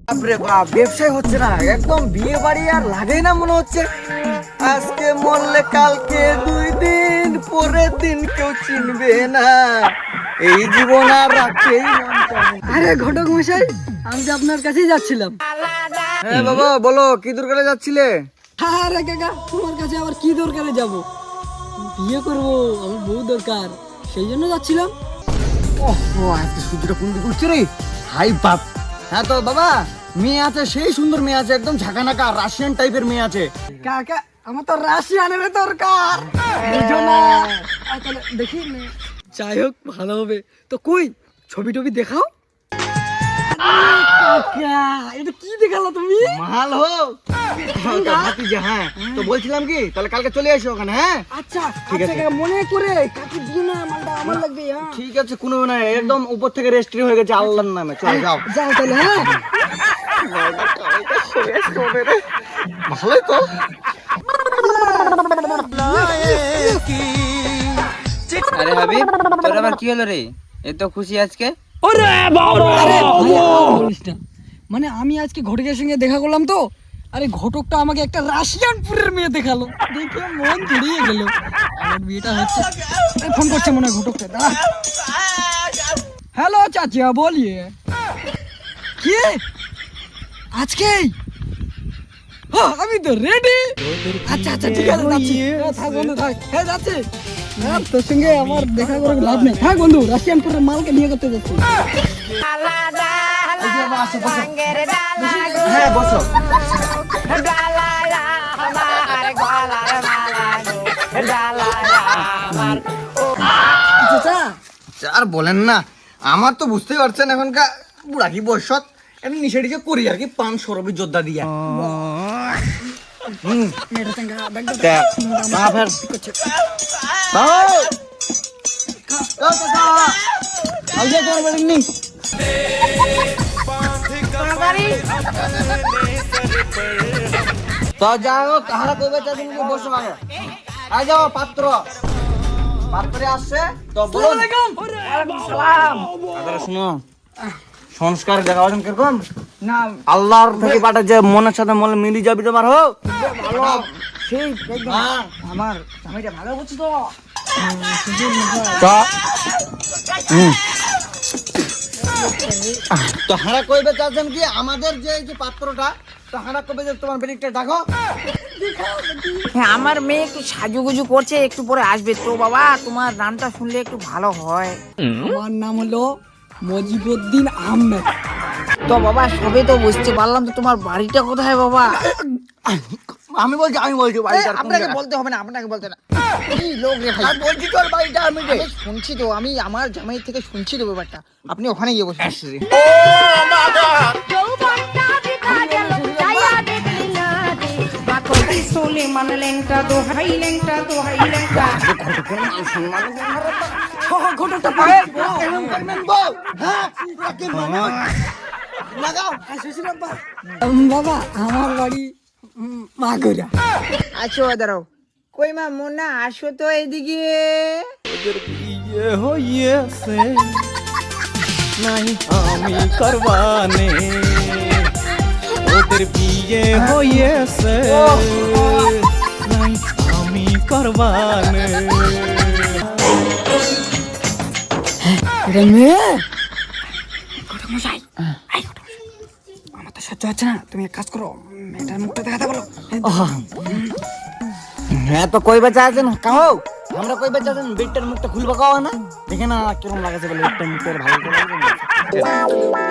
বাপরে বাপ, ব্যবসায় হচ্ছে না, একদম বিয়ে বাড়ি আর লাগে না মনে হচ্ছে। আজকে মরলে কালকে 2 দিন, পরের দিন কেউ চিনবে না, এই জীবন আর রাখতেই মন চায় না। আরে ঘটক মশাই, আমি যে আপনার কাছেই যাচ্ছিলাম। হ্যাঁ বাবা বলো, কি দরকারে যাচ্ছিলে? আরে কাকা, তোমার কাছে আবার কি দরকারে যাব? বিয়ে করব, আমার বউ দরকার, সেই জন্য যাচ্ছিলাম। ও আজকে সূর্যটা কোন দিকে উঠছে রে, হাই বাপ। হ্যাঁ তো বাবা, মেয়ে আছে, সেই সুন্দর মেয়ে আছে, একদম ঝাঁকানাকা রাশিয়ান টাইপের মেয়ে আছে। কাকা, আমার তো রাশিয়ানের দরকার, বুঝো না? তাহলে দেখি না। যাই হোক, ভালো হবে তো। কই ছবি টবি দেখাও। কাকা, এটা কি দেখালো তুমি? মাল হো ভাতিজা। হ্যাঁ তো বলছিলাম কি, তাহলে কালকে চলে আসো ওখানে। হ্যাঁ আচ্ছা ঠিক আছে। কাকা, মনে করে কাকি দিও না, মালটা আমার লাগবে। হ্যাঁ ঠিক আছে, কোনো না, একদম উপর থেকে রেস্ট্রি হয়ে গেছে আল্লাহর নামে। চলে যাও যাও তাহলে। হ্যাঁ ভালোই তো। আরে হাবিব, তোর আবার কি হলো রে? এত খুশি আজকে? আরে ভাই, আর বলিস না। মানে আমি আজকে ঘটকের সঙ্গে দেখা করলাম তো। আরে ঘটকটা আমাকে একটা রাশিয়ানপুরের মেয়ে দেখালো, দেখে মন জুড়িয়ে গেল। আমার বিয়েটা হচ্ছে। ফোন করছে মনে হয় ঘটকটা, দাঁড়া। হ্যালো চাচা, বলিয়ে কি আজকেই? আমি তো রেডি। আচ্ছা আচ্ছা, ঠিক আছে, যাচ্ছি। থাক বন্ধু, থাক। হ্যাঁ যাচ্ছি। হ্যাঁ, তোর সঙ্গে আমার দেখা করে লাভ নেই। থাক বন্ধু, রাশিয়ানপুরের মালকে নিয়ে করতে যাচ্ছি। হ্যাঁ বসো। চাচা, আর বলেন না, আমার তো বুঝতেই পারছেন এখনকার বুড়া কি বয়সত এমনি নিশে টিশে করি আর কি, পান সরবি যোদ্ধা দিয়া। মেয়েটা সঙ্গে ব্যাগটা তা, মা ফের। করছে। বাবু! ও কাকা! আইসা তোর বাড়ি নি। তো যাও, কাহারা কইবে তা তুমি বসো আগে। আই যাও, পাত্রে আসছে তো বলো। আদর শুনো, সংস্কার দেখাবেন কিরকম? না আল্লাহর থেকে পাঠা যে মনের সাথে মনে মিলি যাবি তোমার। হোক ভালো, সেই একদম হ্যাঁ। আমার জামাইটা ভালো বুঝছি তো। তো হারা কইবে চাচ্ছেন কি, আমাদের যে এই যে পাত্রটা, তো হারা কইবে যে তোমার বেরিকটা ডাকো। হ্যাঁ, আমার মেয়ে একটু সাজুগুজু করছে, একটু পরে আসবে তো। বাবা, তোমার গানটা শুনলে একটু ভালো হয়। আমার নাম হলো মজিবুদ্দিন আহমেদ। তো বাবা, সবে তো বুঝতে পারলাম, তো তোমার বাড়িটা কোথায় বাবা? আমি বলছি বাড়িটা কোন আপনাকে জায়গায়? বলতে হবে না, আপনাকে বলতে না। কি লোক রে ভাই! আমি বলছি তোর বাড়িটা আমি রে। আমি শুনছি তো, আমি আমার জামাই থেকে শুনছি তো ব্যাপারটা। আপনি ওখানে গিয়ে বসে। যৌবনটা বৃথা গেল, যাইয়া দেখলি না রে। বাকলি সুলেমান লেংটা, দোহাই লেংটা, দোহাই লেংটা। ঘটকটা পায়ে এরকম করবেন বল। হ্যাঁ রাখেন মানে লাগাও। বাবা, আমার বাড়ি মাগুরা। আচ্ছা দাঁড়াও, কই মা মোনা, আসো তো এইদিকে। বিয়ে হইয়েছে নাই আমি করবানে, ওদের বিয়ে হইয়েছে নাই আমি করবানে। এটা মেয়ে? ঘটক মশাই, এই ঘটক মশাই, আমার তো সহ্য হচ্ছে না। তুমি এক কাজ করো, মেয়েটার মুখটা দেখাতে বলো। হ্যাঁ তো কইবে চাচ্ছেন কাহো, আমরা কইবে চাচ্ছেন বেডটার মুখটা খুলবা কাও না, দেখে না কিরকম লাগাছে বলে বেডটার মুখটা ভালো করে লাগবে।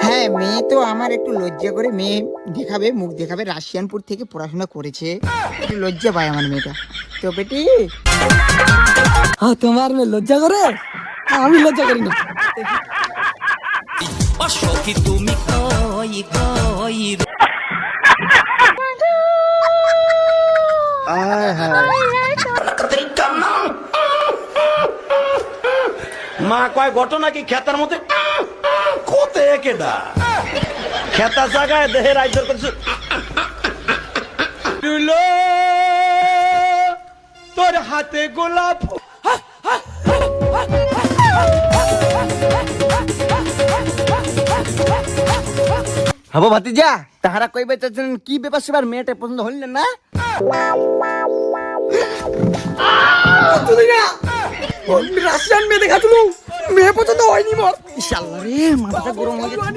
হ্যাঁ, মেয়ে তো আমার একটু লজ্জা করে, মেয়ে দেখাবে, মুখ দেখাবে, রাশিয়ানপুর থেকে পড়াশোনা করেছে, একটু লজ্জা পায় আমার মেয়েটা। তো বেটি, তোমার মেয়ে লজ্জা করে? আমি লজ্জা করি না। অসখী তুমি কই কই মা কয় ঘটনা কি খেতার মধ্যে কোতে কেডা খেতা জায়গায় দেহে রাইজর করছে তোর হাতে গোলাপ হবো ভাতিজা, তাহারা কইবে চাচ্ছেন কি ব্যাপার সেবার মেয়েটা পছন্দ হইলেন না? তুই না রাশিয়ান মেয়ে দেখাতুলু, মেয়ে পছন্দ হয়নি মোর। ইনশাআল্লাহ রে, মাথাটা গরম হয়ে গেছে,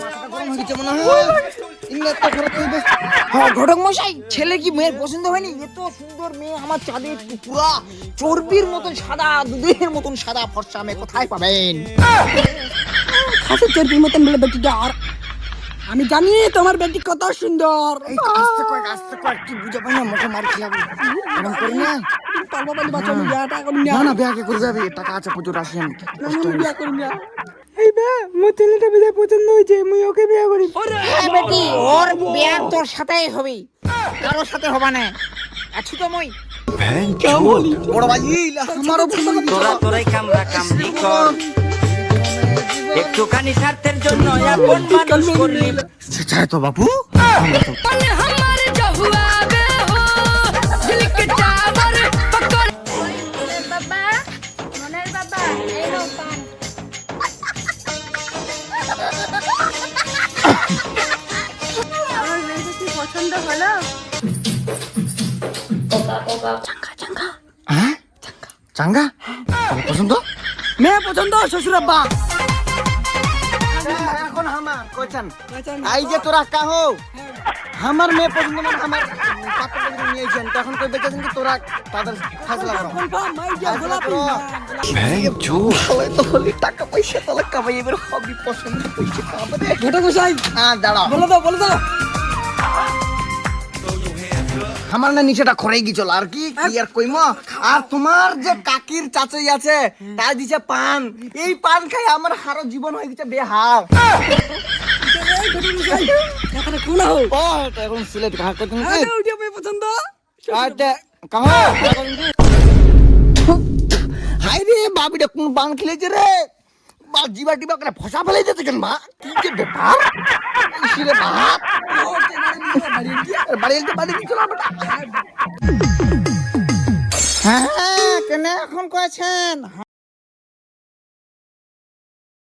মাথাটা গরম হয়ে গেছে মনে হয়। ইন্না তো ঘরে কইবে হ্যাঁ ঘটক মশাই, ছেলে কি মেয়ের পছন্দ হয়নি? এত সুন্দর মেয়ে, আমার চাঁদের টুকরা, চর্বির মতন সাদা, দুধের মতন সাদা ফর্সা মেয়ে কোথায় পাবেন? খাসি চর্বির মতন বলে বেটিটা। আর আমি জানি তোমার বেটি কত সুন্দর। এই আস্তে কর, কি বুঝে পাই না, মুখে মার খেলাবো। এরকম করি না। পারবো বলি বাচ্চা, আমি বিয়াটা করি না। না না, বিয়া কে করে যাবে, টাকা আছে প্রচুর রাশিয়ান। আমি বিয়া করি না। এই বে, মোর ছেলেটা বিয়ে পছন্দ হয়েছে, মুই ওকে বিয়ে করি। হ্যাঁ বেটি, ওর বিয়া তোর সাথেই হবে, কারোর সাথে হবে না। আছি তো মই। বড় ভাই আমারও পছন্দ। তোরাই কামরা কামড়ি কর, একটুখানি স্বার্থের জন্য আপন মানুষ করলি। চাই তো বাবু। বাবা, মনের বাবা, এই নাও পান। আমার মেয়েকে কি পছন্দ হলো? হ্যাঁ চাঙ্গা পছন্দ? মেয়ে পছন্দ, শ্বশুর আব্বা। এখন আমার কইছান আই যে তোরা কাহো আমার মেয়ে পছন্দ মানে আমার পাত্র পছন্দ নিয়েছেন, তখন কই বেচেছেন কি তোরা তাদের ফাজলা করো। কনফার্ম মাই যা গোলাপি। তো হলি টাকা পয়সা তাহলে কামাই এবার হবি পছন্দ হইছে কামারে। ঘটক মশাই হ্যাঁ দাঁড়াও, বলে দাও, বলে দাও। আমার না নিচেটা খরাই গিয়েছিল আর কি কি আর কইম। আর তোমার যে কাকির চাচাই আছে তাই দিছে পান, এই পান খাই আমার হারো জীবন হয়ে গেছে বেহাল। এই ঘটক মশাই, কথাটা কোন হও? ও তো এখন সিলেট কাহা করতেন কি? আরে ওইটা মেয়ে পছন্দ। আচ্ছা কাহা হাই রে বাবিটা কোন পান খেলেছে রে, বা জিবা টিবা করে ফসা ফেলে দিতে কেন মা, কি যে ব্যাপার ইসিরে বাপ বাড়ি দিছিল বেটা। হ্যাঁ কেন এখন কয়েছেন?